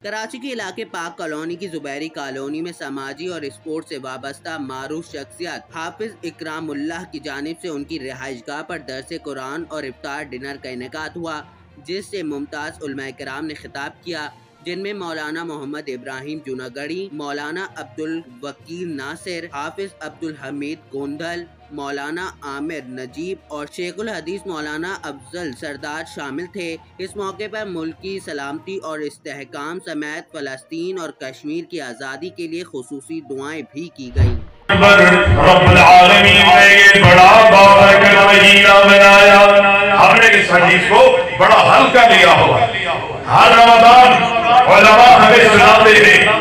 کراچی کے علاقے پاک کالونی کی زبیری کالونی میں سماجی اور اسپورٹ سے وابستہ معروف شخصیت حافظ اکرام اللہ کی جانب سے ان کی رہائش گاہ پر درس قرآن اور افطار ڈنر کا انعقاد ہوا، جس سے ممتاز علماء کرام نے خطاب کیا، جن میں مولانا محمد ابراہیم جوناگڑھی، مولانا عبدالوکیل ناصر، حافظ عبدالحمید گوندھل، مولانا عامر نجیب اور شیخ الحدیث مولانا افضل سردار شامل تھے۔ اس موقع پر ملک کی سلامتی اور استحکام سمیت فلسطین اور کشمیر کی آزادی کے لیے خصوصی دعائیں بھی کی گئیں۔ رب العالمین نے یہ بڑا بارک مہینہ بنایا، ہم نے اس حدیث کو بڑا ہلکا لیا ہوا۔ ہر رمضان علماء ہمیں سناتے ہیں،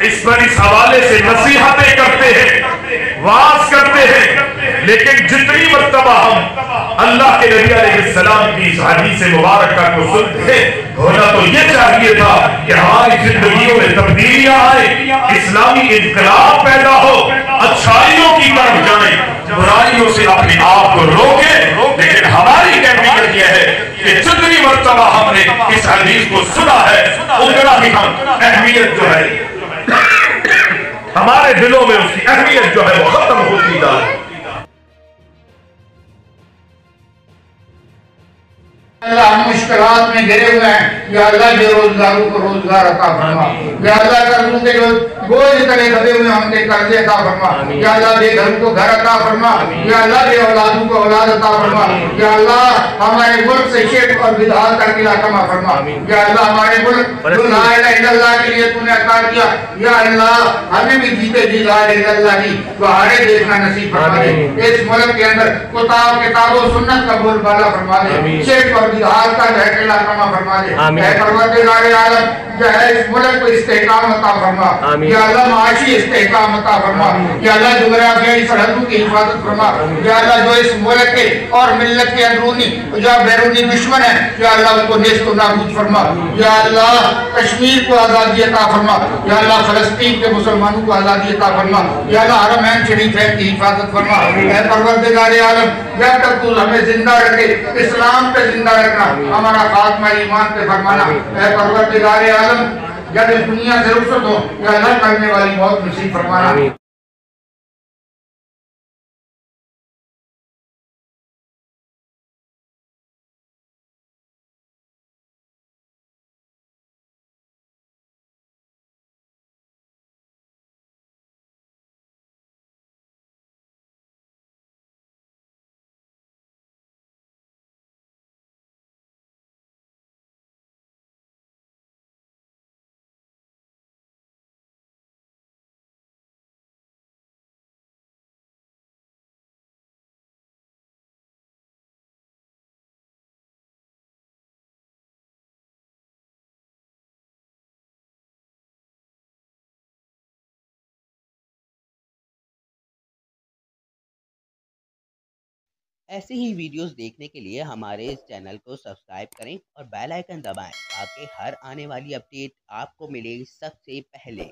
اس پر اس حوالے سے نصیحتیں کرتے ہیں، واعظ کرتے ہیں، لیکن جتنی مرتبہ ہم اللہ کے نبی علیہ السلام کی اس حدیث مبارکہ کو سنتے ہیں، ہونا تو یہ چاہیے تھا کہ ہماری زندگیوں میں تبدیلیاں آئیں، اسلامی انقلاب پیدا ہو، اچھائیوں کی طرف جائیں، برائیوں سے اپنے آپ کو روکیں۔ لیکن ہماری کیفیت یہ ہے کہ جتنی مرتبہ ہم نے اس حدیث کو سنا ہے، اتنا ہی ہم اہمیت جو ہے ہمارے دلوں میں اس کی اہمیت جو ہے وہ ختم ہوتی جا رہی ہے۔ اللہ ہم مشکلات میں گھرے ہوئے ہیں، یا اللہ بے روزگاروں کو روزگار عطا فرما، یا اللہ قرضوں کے جو بوجھ تلے دبے ہوئے ہم کے قرضے عطا فرما، یا اللہ بے گھر کو گھر عطا فرما، یا اللہ بے اولادوں کو اولاد عطا فرما، یا اللہ ہمارے ملک سے شرک اور بدعات کا قلعہ کما فرما، یا اللہ ہمارے ملک جو لا الہ الا اللہ کے لیے تو نے عطا کیا، یا اللہ ہمیں بھی جیتے جی لا الہ الا اللہ کی بہاریں دیکھنا نصیب فرما دے۔ اس ملک کے اندر کتاب و سنت کا بول بالا فرما دے، شرک اور بدعات کا جو ہے قلعہ کما فرما دے۔ اے پروردگار عالم جو ہے اس ملک کو استحکام عطا فرما، یا اللہ معاشی استحکام عطا فرما، یا اللہ جغرافیائی سرحدوں کی حفاظت فرما، یا اللہ جو اس ملک کے اور ملت کے اندرونی جو بیرونی دشمن ہیں، یا اللہ ان کو نیست و نابود فرما، یا اللہ کشمیر کو آزادی عطا فرما، یا اللہ فلسطین کے مسلمانوں کو آزادی عطا فرما، یا اللہ حرمین شریفین کی حفاظت فرما۔ اے پروردگار عالم جب تک تو ہمیں زندہ رکھے، اسلام پہ زندہ رکھنا، ہمارا خاتمہ ایمان پہ فرمانا۔ اے پروردگار عالم جب اس دنیا سے رخصت ہو، یا اللہ کرنے والی موت نصیب فرمانا۔ ایسی ہی ویڈیوز دیکھنے کے لیے ہمارے اس چینل کو سبسکرائب کریں اور بیل آئیکن دبائیں تاکہ ہر آنے والی اپڈیٹ آپ کو ملے سب سے پہلے۔